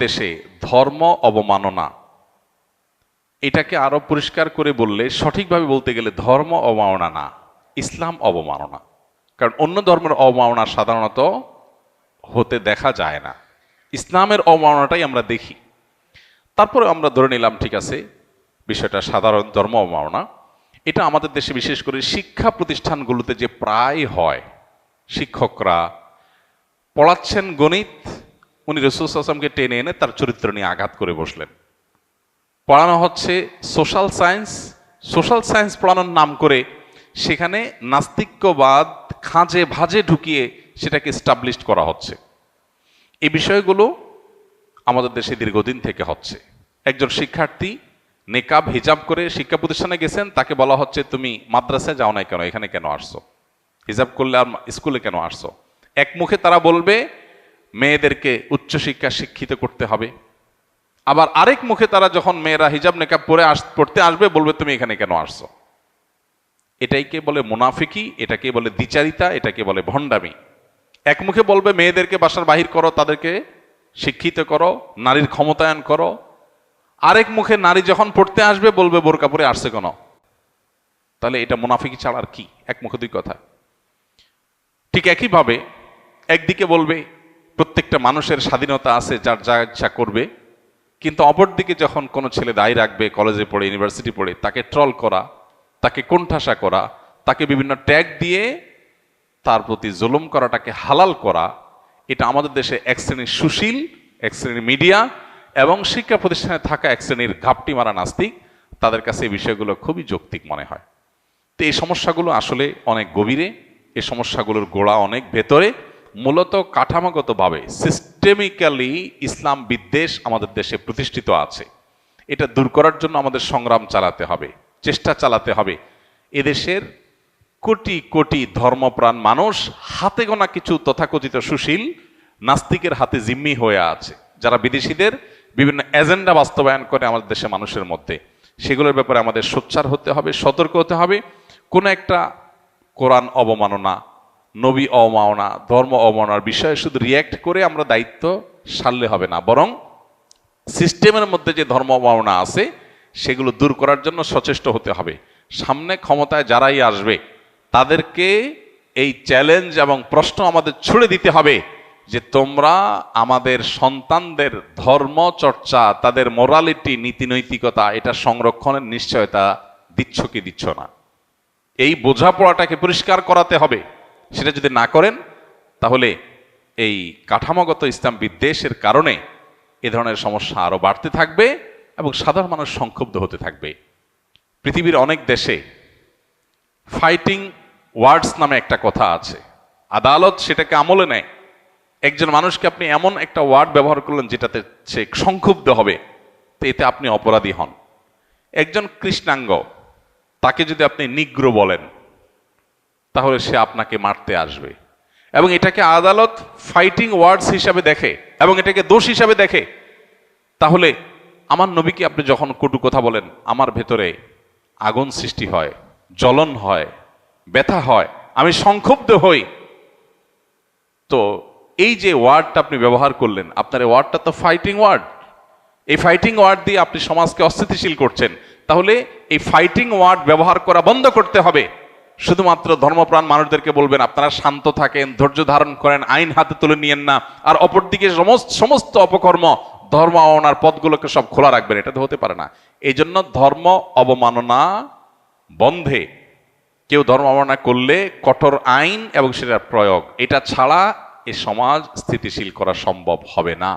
দেশে ধর্ম অবমাননা এটাকে আরো পরিষ্কার করে বললে, সঠিকভাবে বলতে গেলে ধর্ম অবমাননা না, ইসলাম অবমাননা। কারণ অন্য ধর্মের অবমাননা সাধারণত হতে দেখা যায় না, ইসলামের অবমাননাটাই আমরা দেখি। তারপরে আমরা ধরে নিলাম ঠিক আছে, বিষয়টা সাধারণ ধর্ম অবমাননা। এটা আমাদের দেশে বিশেষ করে শিক্ষা প্রতিষ্ঠানগুলোতে যে প্রায় হয়, শিক্ষকরা পড়াচ্ছেন গণিত, উনি রাসূল সাল্লাল্লাহু আলাইহি ওয়াসাল্লামকে টেনে এনে তার চরিত্র নিয়ে আঘাত করে বসলেন। পড়ানো হচ্ছে সোশ্যাল সায়েন্স, সোশ্যাল সায়েন্স পড়ানোর নাম করে সেখানে নাস্তিক্যবাদ খাঁজে ভাজে ঢুকিয়ে সেটাকে এস্টাবলিশ করা হচ্ছে। এই বিষয়গুলো আমাদের দেশে দীর্ঘদিন থেকে হচ্ছে। একজন শিক্ষার্থী নেকাব হিজাব করে শিক্ষা প্রতিষ্ঠানে গেছেন, তাকে বলা হচ্ছে তুমি মাদ্রাসায় যাও নাই কেন, এখানে কেন আসছো, হিজাব করলে আর স্কুলে কেন আসছো। এক মুখে তারা বলবে মেয়েদেরকে উচ্চশিক্ষা শিক্ষিত করতে হবে, আবার আরেক মুখে তারা যখন মেয়েরা হিজাব নেকাব পড়তে আসবে বলবে তুমি এখানে কেন আসছো। এটাইকে বলে মুনাফিকি, এটাকে বলে দ্বিচারিতা, এটাকে বলে ভণ্ডামি। এক মুখে বলবে মেয়েদেরকে বাসার বাহির করো, তাদেরকে শিক্ষিত করো, নারীর ক্ষমতায়ন করো, আরেক মুখে নারী যখন পড়তে আসবে বলবে বোরকা পরে আসছে কেন। তাহলে এটা মুনাফিকি ছাড়া আর কি? এক মুখে দুই কথা। ঠিক একইভাবে একদিকে বলবে প্রত্যেকটা মানুষের স্বাধীনতা আছে, যার যা ইচ্ছা করবে, কিন্তু অপরদিকে যখন কোনো ছেলে দায়ী রাখবে, কলেজে পড়ে ইউনিভার্সিটি পড়ে, তাকে ট্রল করা, তাকে কোণঠাসা করা, তাকে বিভিন্ন ট্যাগ দিয়ে তার প্রতি জুলুম করাটাকে হালাল করা, এটা আমাদের দেশে এক শ্রেণীর সুশীল, এক শ্রেণীর মিডিয়া এবং শিক্ষা প্রতিষ্ঠানে থাকা এক শ্রেণীর ঘাপটি মারা নাস্তিক, তাদের কাছে এই বিষয়গুলো খুবই যৌক্তিক মনে হয়। তো এই সমস্যাগুলো আসলে অনেক গভীরে, এই সমস্যাগুলোর গোড়া অনেক ভেতরে। মূলত কাঠামোগতভাবে সিস্টেমিক্যালি ইসলাম বিদ্বেষ আমাদের দেশে প্রতিষ্ঠিত আছে। এটা দূর করার জন্য আমাদের সংগ্রাম চালাতে হবে, চেষ্টা চালাতে হবে। এদেশের কোটি কোটি ধর্মপ্রাণ মানুষ হাতে গোনা কিছু তথাকথিত সুশীল নাস্তিকের হাতে জিম্মি হয়ে আছে, যারা বিদেশিদের বিভিন্ন এজেন্ডা বাস্তবায়ন করে আমাদের দেশের মানুষের মধ্যে। সেগুলোর ব্যাপারে আমাদের সোচ্চার হতে হবে, সতর্ক হতে হবে। কোনো একটা কোরআন অবমাননা, নবী অবমাননা, ধর্ম অবমাননার বিষয়ে শুধু রিয়্যাক্ট করে আমরা দায়িত্ব সারলে হবে না, বরং সিস্টেমের মধ্যে যে ধর্ম অবমাননা আছে সেগুলো দূর করার জন্য সচেষ্ট হতে হবে। সামনে ক্ষমতায় যারাই আসবে তাদেরকে এই চ্যালেঞ্জ এবং প্রশ্ন আমাদের ছুড়ে দিতে হবে যে তোমরা আমাদের সন্তানদের ধর্ম চর্চা, তাদের মোরালিটি, নীতি নৈতিকতা, এটা সংরক্ষণের নিশ্চয়তা দিচ্ছ কি দিচ্ছ না। এই বোঝাপড়াটাকে পরিষ্কার করাতে হবে। সেটা যদি না করেন তাহলে এই কাঠামোগত ইসলাম বিদ্বেষের কারণে এ ধরনের সমস্যা আরো বাড়তে থাকবে এবং সাধারণ মানুষ সংক্ষুব্ধ হতে থাকবে। পৃথিবীর অনেক দেশে ফাইটিং ওয়ার্ডস নামে একটা কথা আছে, আদালত সেটাকে আমলে নেয়। একজন মানুষকে আপনি এমন একটা ওয়ার্ড ব্যবহার করলেন যেটাতে সে সংক্ষুব্ধ হবে, তো এতে আপনি অপরাধী হন। একজন কৃষ্ণাঙ্গ, তাকে যদি আপনি নিগ্রো বলেন তাহলে সে আপনাকে মারতে আসবে, এবং এটাকে আদালত ফাইটিং ওয়ার্ডস হিসাবে দেখে এবং এটাকে দোষ হিসাবে দেখে। তাহলে আমার নবীকে আপনি যখন কটু কথা বলেন, আমার ভেতরে আগুন সৃষ্টি হয়, জ্বলন হয়, ব্যথা হয়, আমি সংক্ষুব্ধ হই। তো এই যে ওয়ার্ডটা আপনি ব্যবহার করলেন, আপনার এই ওয়ার্ডটা তো ফাইটিং ওয়ার্ড। এই ফাইটিং ওয়ার্ড দিয়ে আপনি সমাজকে অস্থিতিশীল করছেন। তাহলে এই ফাইটিং ওয়ার্ড ব্যবহার করা বন্ধ করতে হবে। শুধুমাত্র ধর্মপ্রাণ মানুষদেরকে বলবেন আপনারা শান্ত থাকেন, ধৈর্য ধারণ করেন, আইন হাতে তুলে নিয়েন না, আর অপরদিকে সমস্ত অপকর্ম, ধর্ম অবমাননার পথগুলোকে সব খোলা রাখবেন, এটা তো হতে পারে না। এই জন্য ধর্ম অবমাননা বন্ধে, কেউ ধর্ম অবমাননা করলে কঠোর আইন এবং সেটার প্রয়োগ, এটা ছাড়া এ সমাজ স্থিতিশীল করা সম্ভব হবে না।